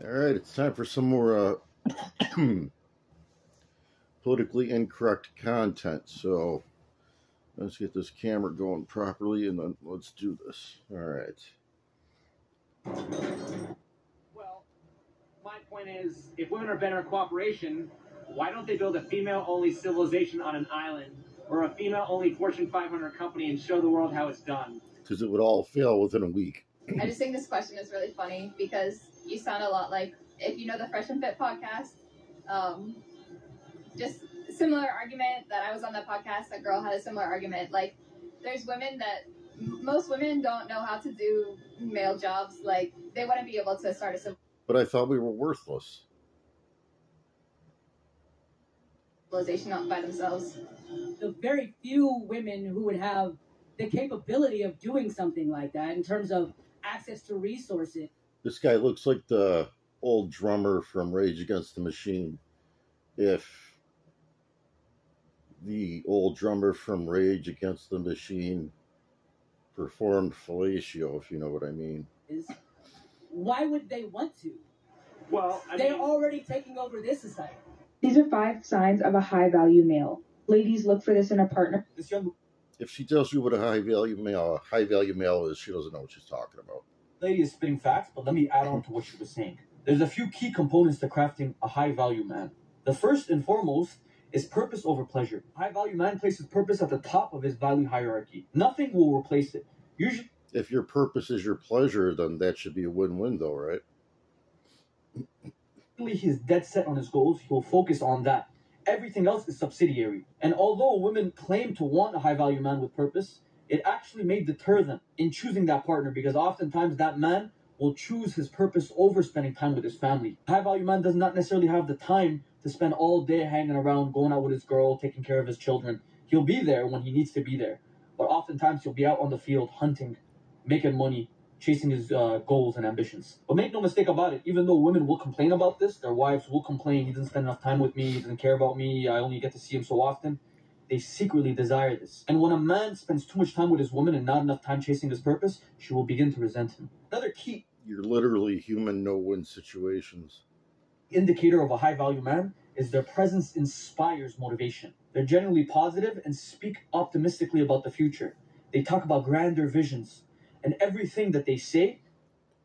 All right, it's time for some more politically incorrect content. So let's get this camera going properly, and then let's do this. All right. Well, my point is, if women are better at cooperation, why don't they build a female-only civilization on an island or a female-only Fortune 500 company and show the world how it's done? Because it would all fail within a week. I just think this question is really funny because you sound a lot like, if you know the Fresh and Fit podcast, just similar argument that I was on that podcast, that girl had a similar argument. Like, there's women that, most women don't know how to do male jobs. Like, they wouldn't be able to start a But I thought we were worthless. civilization not by themselves. The very few women who would have the capability of doing something like that in terms of access to resources. This guy looks like the old drummer from Rage Against the Machine. If the old drummer from Rage Against the Machine performed fellatio, if you know what I mean. Why would they want to? Well, they're already taking over this society. These are 5 signs of a high-value male. Ladies, look for this in a partner. If she tells you what a high-value male is, she doesn't know what she's talking about. Lady is spitting facts, but let me add on to what she was saying. There's a few key components to crafting a high-value man. The first and foremost is purpose over pleasure. A high-value man places purpose at the top of his value hierarchy. Nothing will replace it. Usually, if your purpose is your pleasure, then that should be a win-win, though, right? he's dead set on his goals. He'll focus on that. Everything else is subsidiary. And although women claim to want a high-value man with purpose, it actually may deter them in choosing that partner, because oftentimes that man will choose his purpose over spending time with his family. A high-value man does not necessarily have the time to spend all day hanging around, going out with his girl, taking care of his children. He'll be there when he needs to be there. But oftentimes he'll be out on the field hunting, making money, chasing his goals and ambitions. But make no mistake about it, even though women will complain about this, their wives will complain, he doesn't spend enough time with me, he doesn't care about me, I only get to see him so often. They secretly desire this. And when a man spends too much time with his woman and not enough time chasing his purpose, she will begin to resent him. Another key... You're literally human no-win situations. Indicator of a high-value man is their presence inspires motivation. They're generally positive and speak optimistically about the future. They talk about grander visions. And everything that they say...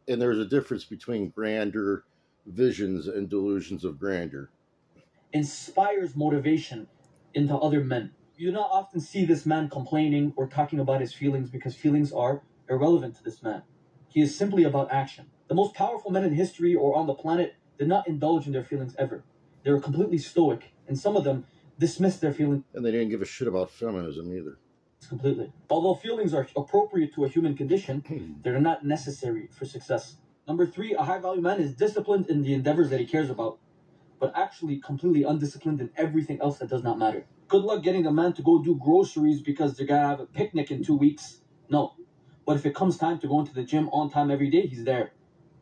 And there's a difference between grander visions and delusions of grandeur. Inspires motivation into other men. You do not often see this man complaining or talking about his feelings, because feelings are irrelevant to this man. He is simply about action. The most powerful men in history or on the planet did not indulge in their feelings ever. They were completely stoic, and some of them dismissed their feelings. And they didn't give a shit about feminism either. Completely. Although feelings are appropriate to a human condition, they're not necessary for success. Number 3, a high-value man is disciplined in the endeavors that he cares about, but actually completely undisciplined in everything else that does not matter. Good luck getting a man to go do groceries because they're gonna have a picnic in 2 weeks. No. But if it comes time to go into the gym on time every day, he's there.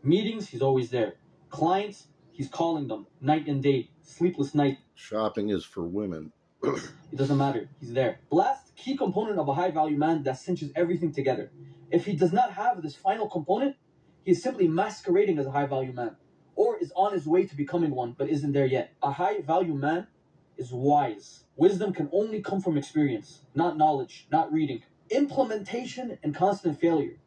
Meetings, he's always there. Clients, he's calling them night and day, sleepless night. Shopping is for women. It doesn't matter. He's there. Last key component of a high-value man that cinches everything together. If he does not have this final component, he is simply masquerading as a high-value man, or is on his way to becoming one, but isn't there yet. A high-value man is wise. Wisdom can only come from experience, not knowledge, not reading. Implementation and constant failure.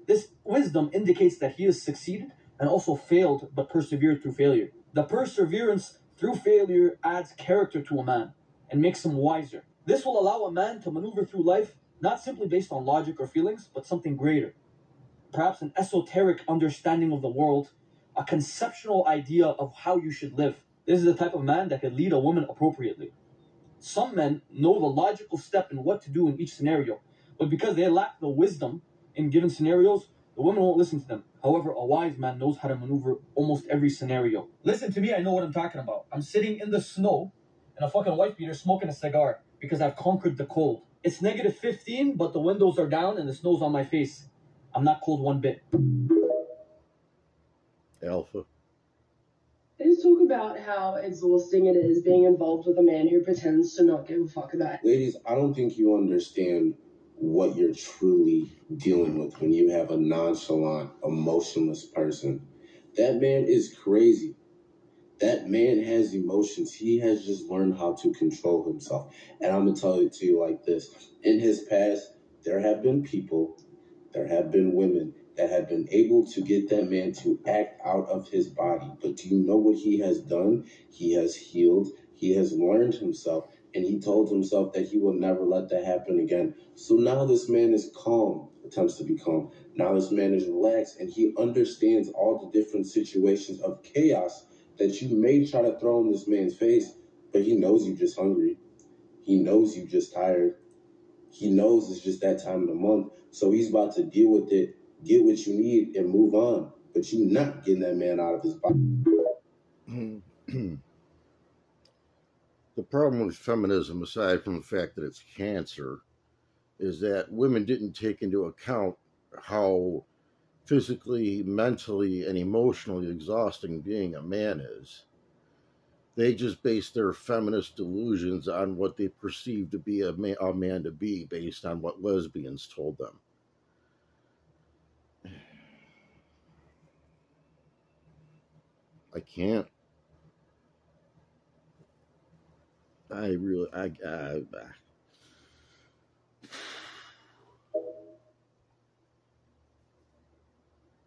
This wisdom indicates that he has succeeded and also failed, but persevered through failure. The perseverance through failure adds character to a man and makes him wiser. This will allow a man to maneuver through life not simply based on logic or feelings, but something greater. Perhaps an esoteric understanding of the world, a conceptual idea of how you should live. This is the type of man that can lead a woman appropriately. Some men know the logical step in what to do in each scenario, but because they lack the wisdom in given scenarios, the women won't listen to them. However, a wise man knows how to maneuver almost every scenario. Listen to me, I know what I'm talking about. I'm sitting in the snow in a fucking wife beater smoking a cigar because I've conquered the cold. It's negative 15, but the windows are down and the snow's on my face. I'm not cold one bit. Alpha. Let's talk about how exhausting it is being involved with a man who pretends to not give a fuck about it. Ladies, I don't think you understand what you're truly dealing with when you have a nonchalant, emotionless person That man is crazy. That man has emotions. He has just learned how to control himself. And I'm going to tell it to you like this. In his past, there have been people, there have been women that have been able to get that man to act out of his body. But do you know what he has done? He has healed. He has learned himself. And he told himself that he will never let that happen again. So now this man is calm, attempts to be calm. Now this man is relaxed, and he understands all the different situations of chaos that you may try to throw in this man's face, but he knows you're just hungry. He knows you're just tired. He knows it's just that time of the month. So he's about to deal with it, get what you need, and move on. But you're not getting that man out of his body. The problem with feminism, aside from the fact that it's cancer, is that women didn't take into account how physically, mentally, and emotionally exhausting being a man is. They just base their feminist delusions on what they perceive to be a man to be, based on what lesbians told them. I can't.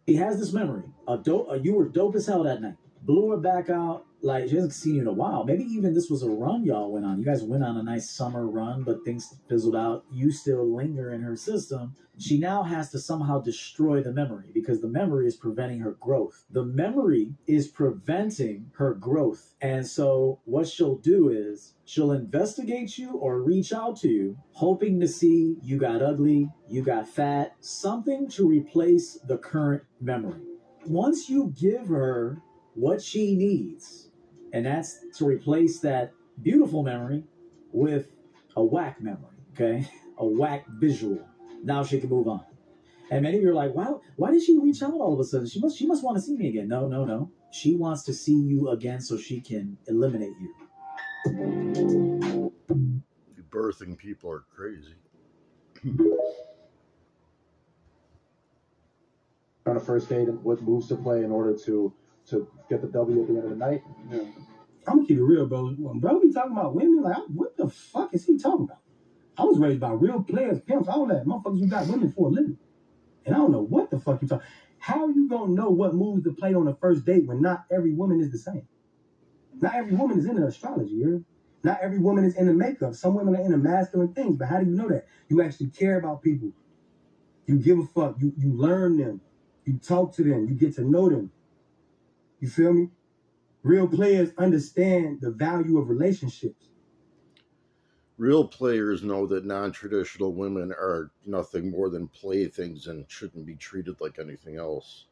He has this memory. You were dope as hell that night. Blew her back out. Like, she hasn't seen you in a while. Maybe even this was a run y'all went on. You guys went on a nice summer run, but things fizzled out. You still linger in her system. She now has to somehow destroy the memory because the memory is preventing her growth. The memory is preventing her growth. And so what she'll do is she'll investigate you or reach out to you, hoping to see you got ugly, you got fat, something to replace the current memory. Once you give her what she needs, and that's to replace that beautiful memory with a whack memory, okay? A whack visual. Now she can move on. And many of you are like, wow, why did she reach out all of a sudden? She must want to see me again. No. She wants to see you again so she can eliminate you. Birthing people are crazy. On a first date and what moves to play in order to get the W at the end of the night. Yeah. I'm gonna keep it real, bro. When bro be talking about women, like, what the fuck is he talking about? I was raised by real players, pimps, all that. Motherfuckers who got women for a living. And I don't know what the fuck you talking. How are you gonna know what moves to play on a first date when not every woman is the same? Not every woman is into astrology, you hear? Not every woman is into makeup. Some women are into masculine things, but how do you know that? You actually care about people. You give a fuck. You learn them. You talk to them. You get to know them. You feel me? Real players understand the value of relationships. Real players know that non-traditional women are nothing more than playthings and shouldn't be treated like anything else.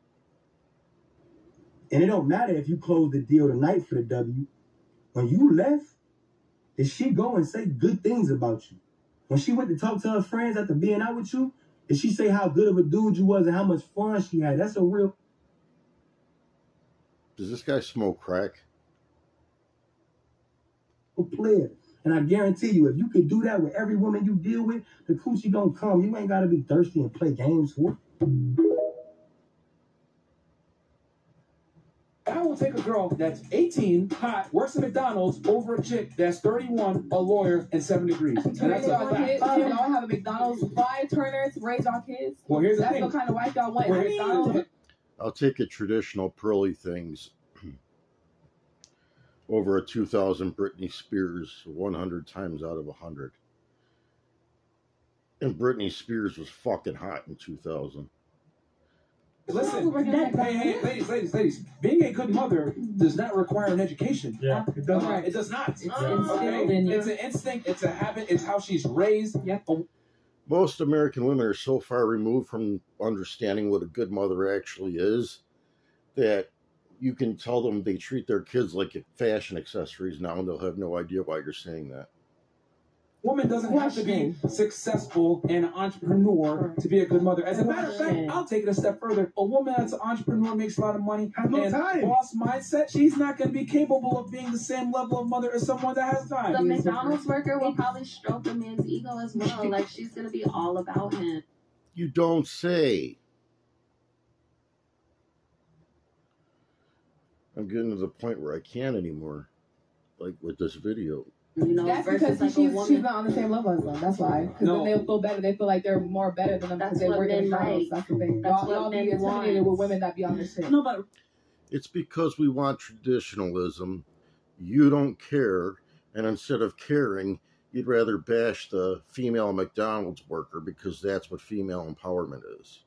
And it don't matter if you close the deal tonight for the W. When you left, did she go and say good things about you? When she went to talk to her friends after being out with you, did she say how good of a dude you was and how much fun she had? That's a real... Does this guy smoke crack? Player. And I guarantee you, if you could do that with every woman you deal with, the coochie gonna come. You ain't gotta be thirsty and play games for it. I will take a girl that's 18, hot, works at McDonald's, over a chick that's 31, a lawyer, and 7 degrees. And that's a fact. Y'all have a McDonald's, 5 Turners, raise our kids. Well, here's the thing. That's the kind of wife y'all want. McDonald's. I'll take a traditional pearly things over a 2000 Britney Spears 100 times out of 100. And Britney Spears was fucking hot in 2000. Listen, hey, ladies. Being a good mother does not require an education. Yeah, it does not. It does not. It's an instinct. It's a habit. It's how she's raised. Yeah. Most American women are so far removed from understanding what a good mother actually is that you can tell them they treat their kids like fashion accessories now, and they'll have no idea why you're saying that. Woman doesn't have to be successful and an entrepreneur to be a good mother. As a matter of fact, I'll take it a step further. A woman that's an entrepreneur makes a lot of money and boss mindset, she's not going to be capable of being the same level of mother as someone that has time. The McDonald's worker will probably stroke a man's ego as well. Like, she's going to be all about him. You don't say. I'm getting to the point where I can't anymore, like with this video. You know, that's versus because like she's not on the same level as them. That's why. Because then they'll feel better. They feel like they're more better than them because they work in McDonald's. That's the thing. Y'all be intimidated with women that be on this shit. No, but it's because we want traditionalism. You don't care, and instead of caring, you'd rather bash the female McDonald's worker because that's what female empowerment is.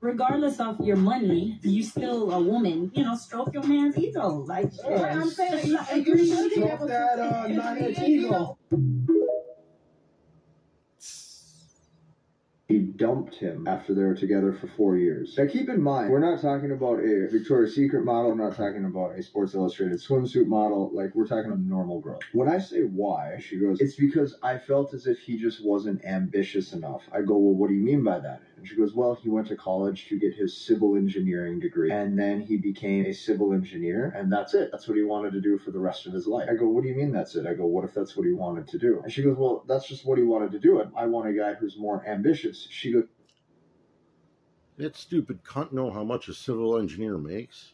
Regardless of your money, you still a woman. You know, stroke your man's ego. Like, yeah, I'm saying, you should be able that not ego. He dumped him after they were together for 4 years. Now keep in mind, we're not talking about a Victoria's Secret model, we're not talking about a Sports Illustrated swimsuit model, like we're talking a normal girl. When I say why, she goes, it's because I felt as if he just wasn't ambitious enough. I go, well, what do you mean by that? And she goes, well, he went to college to get his civil engineering degree, and then he became a civil engineer, and that's it. That's what he wanted to do for the rest of his life. I go, what do you mean that's it? I go, what if that's what he wanted to do? And she goes, well, that's just what he wanted to do. I want a guy who's more ambitious. She goes, that stupid cunt know how much a civil engineer makes?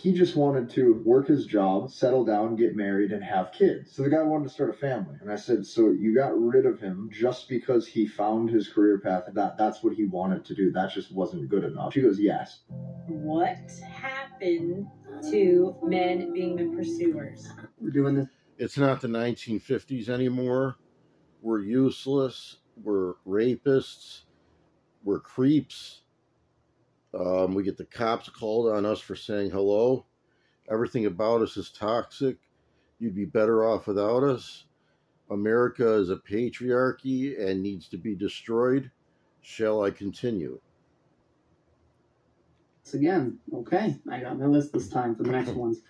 he just wanted to work his job, settle down, get married, and have kids. So the guy wanted to start a family. And I said, so you got rid of him just because he found his career path, that's what he wanted to do. That just wasn't good enough. She goes, yes. What happened to men being the pursuers? We're doing this. It's not the 1950s anymore. We're useless. We're rapists. We're creeps. We get the cops called on us for saying hello. Everything about us is toxic. You'd be better off without us. America is a patriarchy and needs to be destroyed. Shall I continue? Again, okay, I got my list this time for the next ones.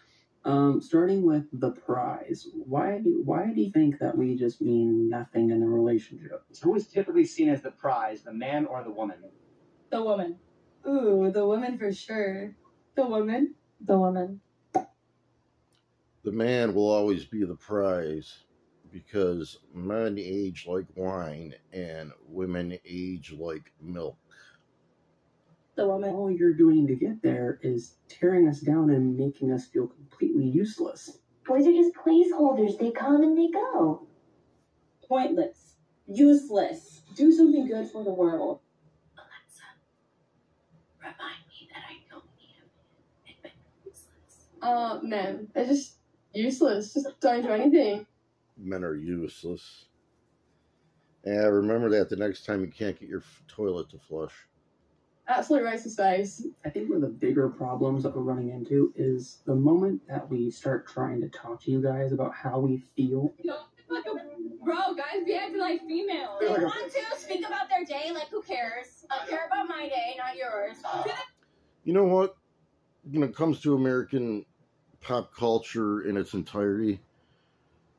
Starting with the prize. Why do you think that we just mean nothing in the relationship? Who is typically seen as the prize, the man or the woman? The woman. Ooh, the woman for sure. The woman. The woman. The man will always be the prize because men age like wine and women age like milk. The woman. All you're doing to get there is tearing us down and making us feel completely useless. Boys are just placeholders. They come and they go. Pointless. Useless. Do something good for the world. Alexa, remind me that I don't need a man. Useless. Men. They're just useless. Just don't do anything. Men are useless. Yeah, remember that the next time you can't get your toilet to flush. Absolute racist face. I think one of the bigger problems that we're running into is the moment that we start trying to talk to you guys about how we feel. Bro, guys be acting like females. They want to speak about their day, like who cares? I care about my day, not yours. You know what? When it comes to American pop culture in its entirety,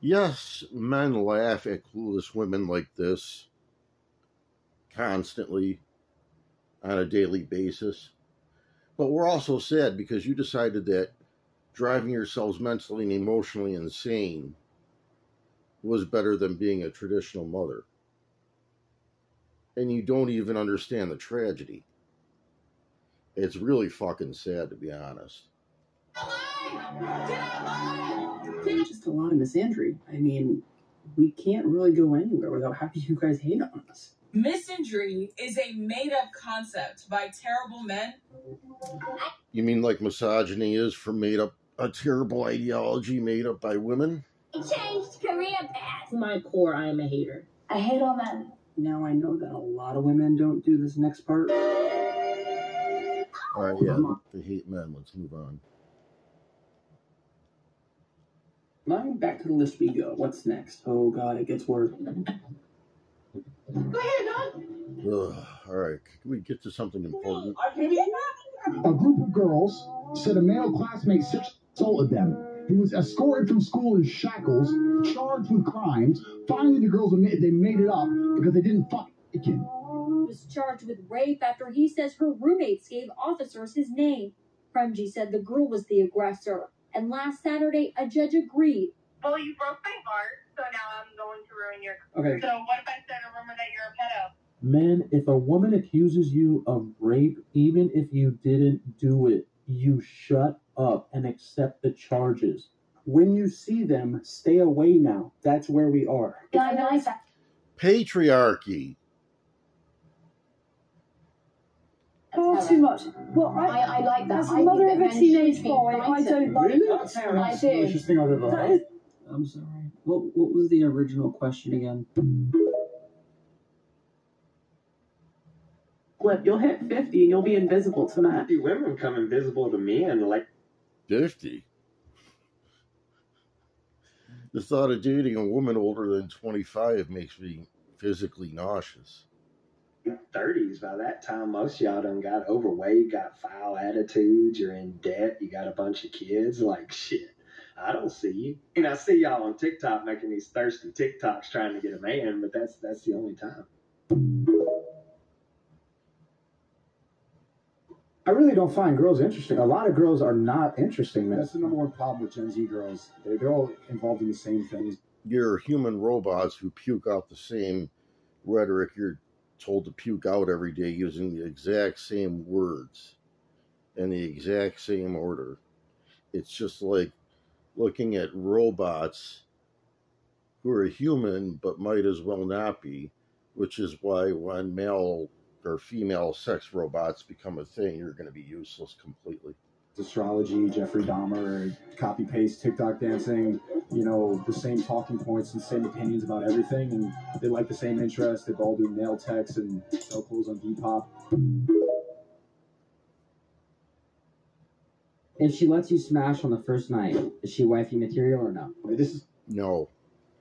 yes, men laugh at clueless women like this constantly on a daily basis. But we're also sad because you decided that driving yourselves mentally and emotionally insane was better than being a traditional mother. And you don't even understand the tragedy. It's really fucking sad, to be honest. Just a lot of misandry. I mean, we can't really go anywhere without having you guys hate on us. Misandry is a made-up concept by terrible men. You mean like misogyny is a terrible ideology made up by women? Changed career path. To my core, I am a hater. I hate all men. Now I know that a lot of women don't do this next part. Alright, yeah, they hate men. Let's move on. Now back to the list we go. What's next? Oh god, it gets worse. Go ahead, dog. Alright, can we get to something important? A group of girls said a male classmate sexually assaulted them. He was escorted from school in shackles, charged with crimes. Finally, the girls admitted they made it up because they didn't fuck the kid. Was charged with rape after he says her roommates gave officers his name. Premji said the girl was the aggressor, and last Saturday, a judge agreed. Well, you broke my heart, so now I'm going to ruin your... Okay. So what if I start a rumor that you're a pedo? Men, if a woman accuses you of rape, even if you didn't do it, you shut up and accept the charges. When you see them, stay away now. That's where we are. Yeah, I like that. Patriarchy. Far too much. Well, I like that. As the mother of a teenage boy, I don't like that. I do. I'm sorry. What was the original question again? Flip, you'll hit 50 and you'll be invisible to men. Women become invisible to men like 50. The thought of dating a woman older than 25 makes me physically nauseous. 30s. By that time, most of y'all done got overweight, got foul attitudes, you're in debt, you got a bunch of kids. Like, shit, I don't see you. And I see y'all on TikTok making these thirsty TikToks trying to get a man, but that's the only time. I really don't find girls interesting. A lot of girls are not interesting, man. That's the number one problem with Gen Z girls. They're all involved in the same things. You're human robots who puke out the same rhetoric you're told to puke out every day using the exact same words in the exact same order. It's just like looking at robots who are human but might as well not be, which is why when male or female sex robots become a thing, you're going to be useless completely. Astrology, Jeffrey Dahmer, copy-paste, TikTok dancing, you know, the same talking points and same opinions about everything, and they like the same interests. They've all do nail techs and sell clothes on Depop. If she lets you smash on the first night, is she wifey material or no? This is no.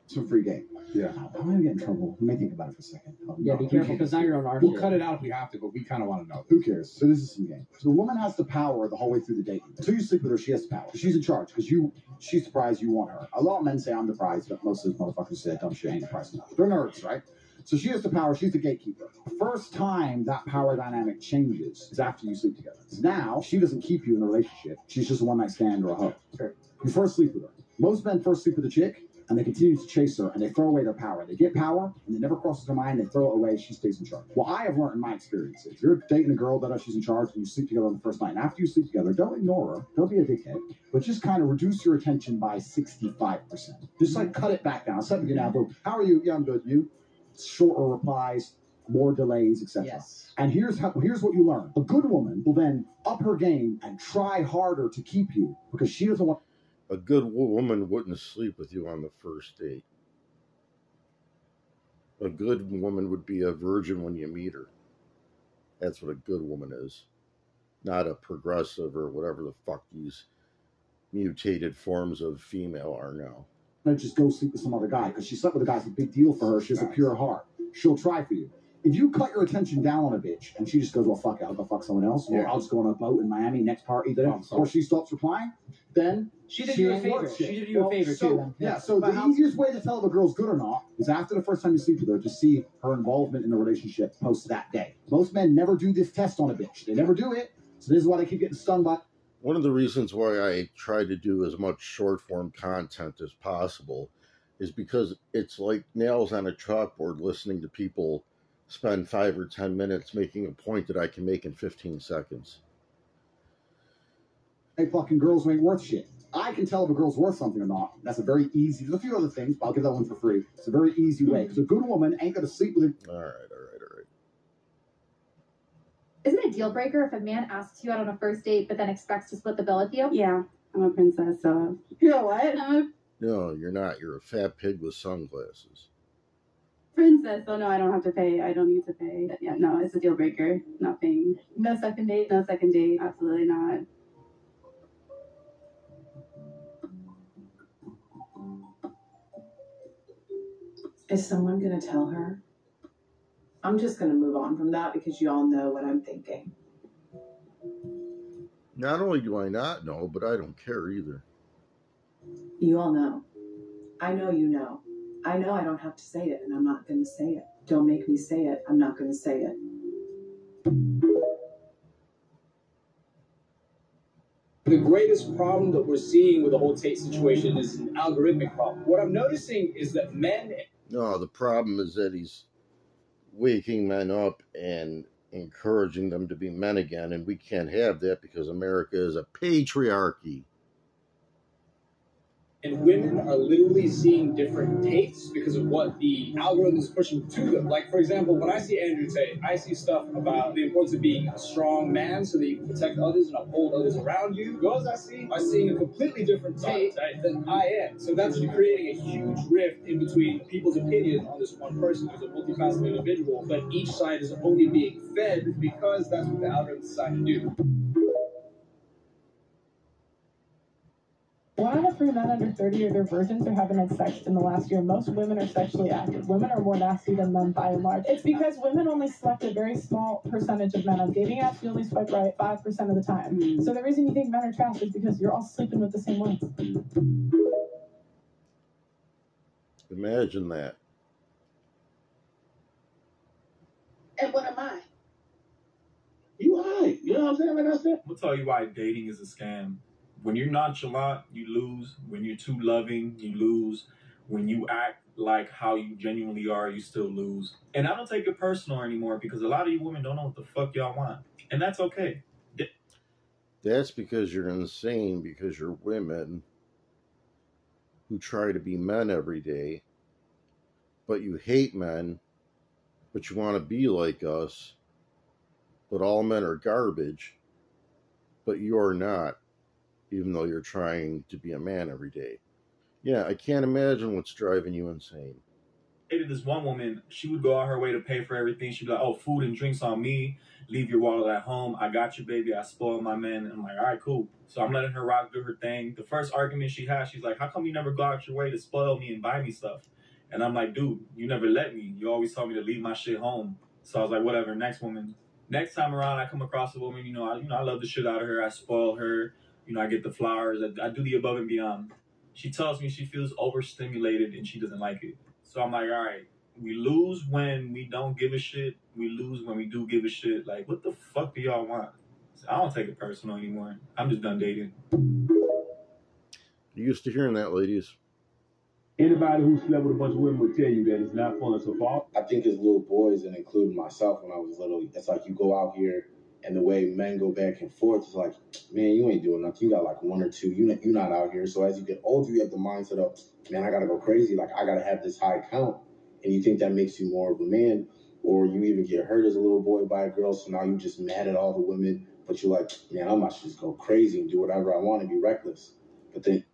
Some free game. Yeah. How am I gonna get in trouble? Let me think about it for a second. Yeah, be careful, because now you're on our We'll shit. cut it out if we have to, but we kind of want to know. Who cares? So this is some game. So the woman has the power the whole way through the date. Until you sleep with her, she has the power. She's in charge because she's the prize, you want her. A lot of men say I'm the prize, but most of those motherfuckers say that dumb shit ain't the prize enough. They're nerds, right? So she has the power. She's the gatekeeper. The first time that power dynamic changes is after you sleep together. Now she doesn't keep you in a relationship. She's just a one-night stand or a hug. Okay. You first sleep with her. Most men first sleep with a chick, and they continue to chase her, and they throw away their power. They get power, and it never crosses their mind. They throw it away. She stays in charge. What I have learned in my experience is, if you're dating a girl that she's in charge, and you sleep together on the first night, and after you sleep together, don't ignore her. Don't be a dickhead, but just kind of reduce your attention by 65%. Just like cut it back down. Something you now go, how are you? Yeah, I'm good. You? Shorter replies, more delays, etc. Yes. And here's what you learn. A good woman will then up her game and try harder to keep you because she doesn't want. A good woman wouldn't sleep with you on the first date. A good woman would be a virgin when you meet her. That's what a good woman is. Not a progressive or whatever the fuck these mutated forms of female are now. Not just go sleep with some other guy because she slept with a guy. It's a big deal for her. She has a pure heart. She'll try for you. If you cut your attention down on a bitch and she just goes, well, fuck it, I'll go fuck someone else, or I'll just go on a boat in Miami, next party, or she stops replying, then she did you a favor. She did you a favor too. Then. Yeah, so the easiest way to tell if a girl's good or not is after the first time you sleep with her to see her involvement in the relationship post that day. Most men never do this test on a bitch. They never do it. So this is why they keep getting stung by. One of the reasons why I try to do as much short-form content as possible is because it's like nails on a chalkboard listening to people spend 5 or 10 minutes making a point that I can make in 15 seconds. Hey, fucking girls ain't worth shit. I can tell if a girl's worth something or not. That's a very easy. There's a few other things, but I'll give that one for free. It's a very easy way because a good woman ain't gonna sleep with a. All right. Is it a deal breaker if a man asks you out on a first date but then expects to split the bill with you? Yeah, I'm a princess, so. You're what? No, you're not. You're a fat pig with sunglasses. Princess, oh no, I don't have to pay. I don't need to pay. Yeah, no, it's a deal breaker. Not paying. No second date? No second date. Absolutely not. Is someone going to tell her? I'm just going to move on from that because you all know what I'm thinking. Not only do I not know, but I don't care either. You all know. I know you know. I know I don't have to say it, and I'm not going to say it. Don't make me say it. I'm not going to say it. The greatest problem that we're seeing with the whole Tate situation is an algorithmic problem. What I'm noticing is that men... No, the problem is that he's waking men up and encouraging them to be men again, and we can't have that because America is a patriarchy. And women are literally seeing different tastes because of what the algorithm is pushing to them. Like, for example, when I see Andrew Tate, I see stuff about the importance of being a strong man so that you can protect others and uphold others around you. Girls I see are seeing a completely different take than I am. So that's creating a huge rift in between people's opinion on this one person who's a multifaceted individual, but each side is only being fed because that's what the algorithm decided to do. 1 out of 3 men under 30 are virgins or haven't had sex in the last year. Most women are sexually active. Women are more nasty than men by and large. It's because women only select a very small percentage of men. On dating apps, you only swipe right 5% of the time. So the reason you think men are trash is because you're all sleeping with the same ones. Imagine that. And what am I? You alright. You know what I'm saying? Like I said. I'm gonna tell you why dating is a scam. When you're nonchalant, you lose. When you're too loving, you lose. When you act like how you genuinely are, you still lose. And I don't take it personal anymore because a lot of you women don't know what the fuck y'all want. And that's okay. That's because you're insane, because you're women who try to be men every day, but you hate men, but you want to be like us, but all men are garbage, but you're not, even though you're trying to be a man every day. Yeah, I can't imagine what's driving you insane. This one woman, she would go out her way to pay for everything. She'd be like, oh, food and drinks on me. Leave your wallet at home. I got you, baby. I spoil my men. And I'm like, all right, cool. So I'm letting her rock, do her thing. The first argument she had, she's like, how come you never go out your way to spoil me and buy me stuff? And I'm like, dude, you never let me. You always told me to leave my shit home. So I was like, whatever, next woman. Next time around, I come across a woman, I love the shit out of her. I spoil her. I get the flowers. I do the above and beyond. She tells me she feels overstimulated and she doesn't like it. So I'm like, all right, we lose when we don't give a shit. We lose when we do give a shit. Like, what the fuck do y'all want? I don't take it personal anymore. I'm just done dating. You used to hearing that, ladies. Anybody who slept with a bunch of women would tell you that it's not fun so far. I think as little boys, and including myself when I was little, it's like you go out here and the way men go back and forth, it's like, man, you ain't doing nothing. You got like one or two. You're not out here. So as you get older, you have the mindset of, man, I got to go crazy. Like, I got to have this high count. And you think that makes you more of a man. Or you even get hurt as a little boy by a girl. So now you just mad at all the women. But you're like, man, I might just go crazy and do whatever I want and be reckless. But then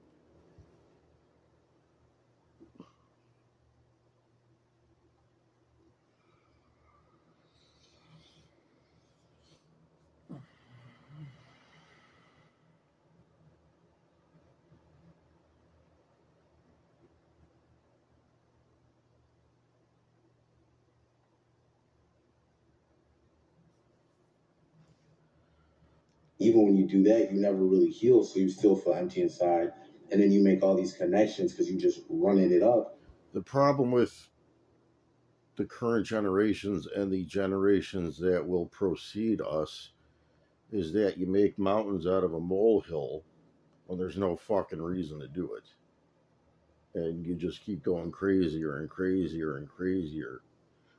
even when you do that, you never really heal, so you still feel empty inside. And then you make all these connections because you just running it up. The problem with the current generations and the generations that will precede us is that you make mountains out of a molehill when there's no fucking reason to do it. And you just keep going crazier and crazier and crazier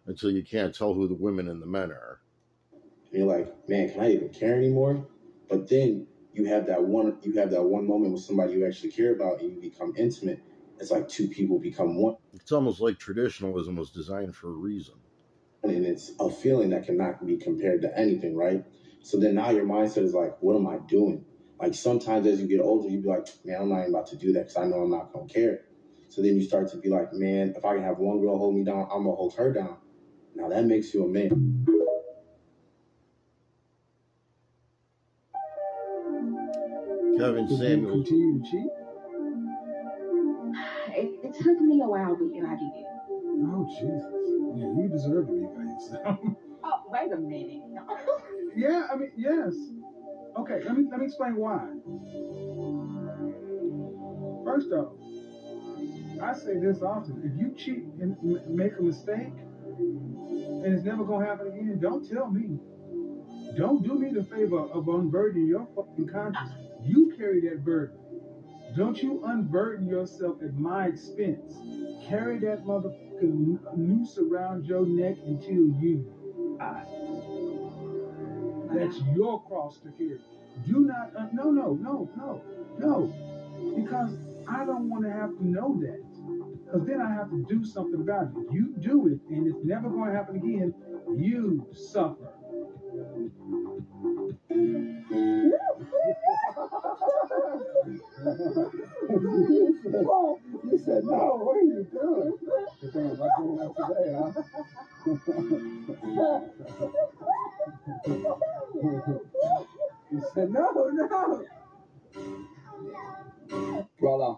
until you can't tell who the women and the men are. And you're like, man, can I even care anymore? But then you have that one moment with somebody you actually care about and you become intimate. It's like two people become one. It's almost like traditionalism was designed for a reason. And it's a feeling that cannot be compared to anything, right? So then now your mindset is like, what am I doing? Like sometimes as you get older, you be like, man, I'm not even about to do that because I know I'm not going to care. So then you start to be like, man, if I can have one girl hold me down, I'm going to hold her down. Now that makes you a man. Kevin Samuel. Continue to cheat? It took me a while, but yeah, I did. Oh, Jesus. Yeah, you deserve to be by yourself. Oh, wait a minute. Yeah, I mean, yes. Okay, let me explain why. First off, I say this often. If you cheat and make a mistake, and it's never going to happen again, don't tell me. Don't do me the favor of unburdening your fucking conscience. You carry that burden. Don't you unburden yourself at my expense. Carry that motherfucking fucking noose around your neck until you die. That's your cross to carry. Do not, no. Because I don't want to have to know that. Because then I have to do something about it. You do it, and it's never going to happen again. You suffer. You said no. What are you doing? You're thinking about doing that today, huh? You said no. Brother,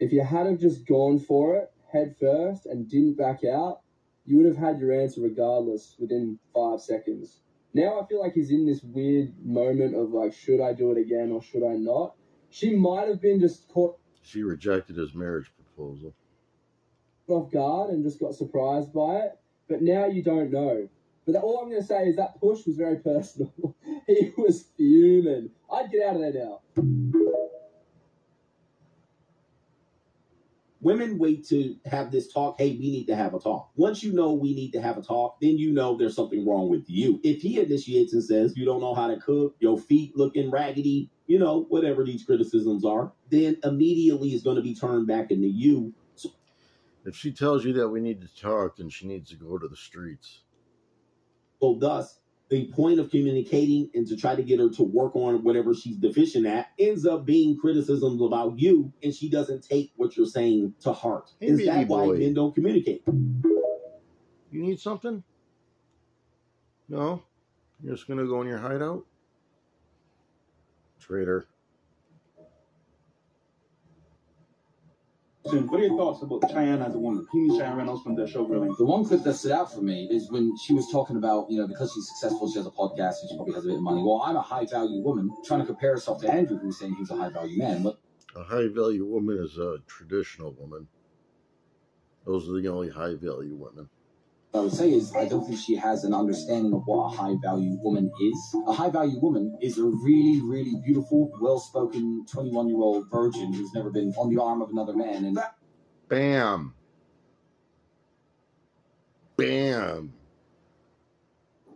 if you had have just gone for it head first and didn't back out, you would have had your answer regardless within 5 seconds. Now I feel like he's in this weird moment of like, should I do it again or should I not? She might have been just caught She rejected his marriage proposal. off guard and just got surprised by it, but now you don't know. But all I'm going to say is that push was very personal. He was fuming. I'd get out of there now. Women wait to have this talk. Hey, we need to have a talk. Once you know we need to have a talk, then you know there's something wrong with you. If he initiates and says, you don't know how to cook, your feet looking raggedy, you know, whatever these criticisms are, then immediately it's going to be turned back into you. So, if she tells you that we need to talk, then she needs to go to the streets. so thus, the point of communicating and to try to get her to work on whatever she's deficient at ends up being criticisms about you, and she doesn't take what you're saying to heart. Hey, Is baby that why boy. men don't communicate? You need something? No? You're just going to go in your hideout? Traitor. What are your thoughts about Cheyenne as a woman? He Cheyenne Reynolds from the show Grilling. The one clip that stood out for me is when she was talking about, you know, because she's successful, she has a podcast and she probably has a bit of money. Well, I'm a high-value woman, trying to compare herself to Andrew, who's saying he was a high-value man. But A high-value woman is a traditional woman. Those are the only high-value women. what I would say is I don't think she has an understanding of what a high-value woman is. A high-value woman is a really, really beautiful, well-spoken 21-year-old virgin who's never been on the arm of another man. And Bam. Bam.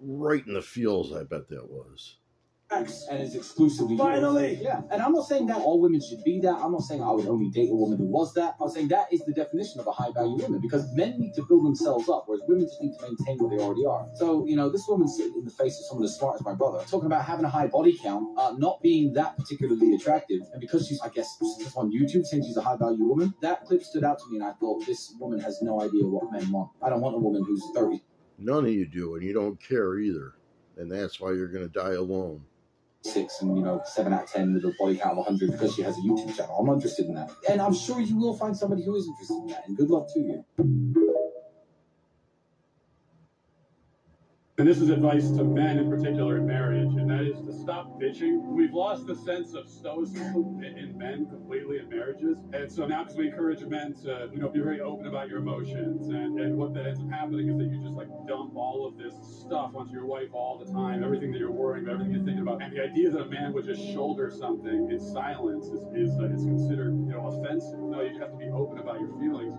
Right in the feels, I bet that was. and is exclusively Finally! yours. Yeah, and I'm not saying that all women should be that. I'm not saying I would only date a woman who was that. I'm saying that is the definition of a high-value woman, because men need to build themselves up, whereas women just need to maintain what they already are. So, you know, this woman's sitting in the face of someone as smart as my brother, talking about having a high body count, not being that particularly attractive, and because she's, I guess, just on YouTube saying she's a high-value woman, that clip stood out to me, and I thought, this woman has no idea what men want. I don't want a woman who's 30. None of you do, and you don't care either. And that's why you're going to die alone. 6 and, you know, 7 out of 10 with a body count of 100 because she has a YouTube channel. I'm not interested in that. And I'm sure you will find somebody who is interested in that. And good luck to you. And this is advice to men in particular in marriage, and that is to stop bitching. We've lost the sense of stoicism in men completely in marriages. And so now, because we encourage men to, you know, be very open about your emotions, and what that ends up happening is that you just like dump all of this stuff onto your wife all the time, everything that you're worrying about, everything you're thinking about. And the idea that a man would just shoulder something in silence is considered, you know, offensive. No, you have to be open about your feelings.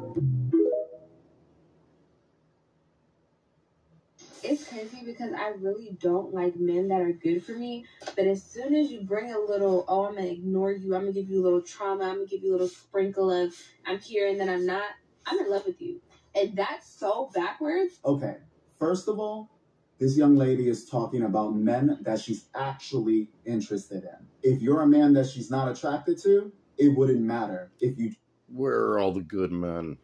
It's crazy because I really don't like men that are good for me. But as soon as you bring a little, oh, I'm going to ignore you, I'm going to give you a little trauma, I'm going to give you a little sprinkle of I'm here and then I'm not, I'm in love with you. And that's so backwards. Okay, first of all, this young lady is talking about men that she's actually interested in. If you're a man that she's not attracted to, it wouldn't matter if you... Where are all the good men?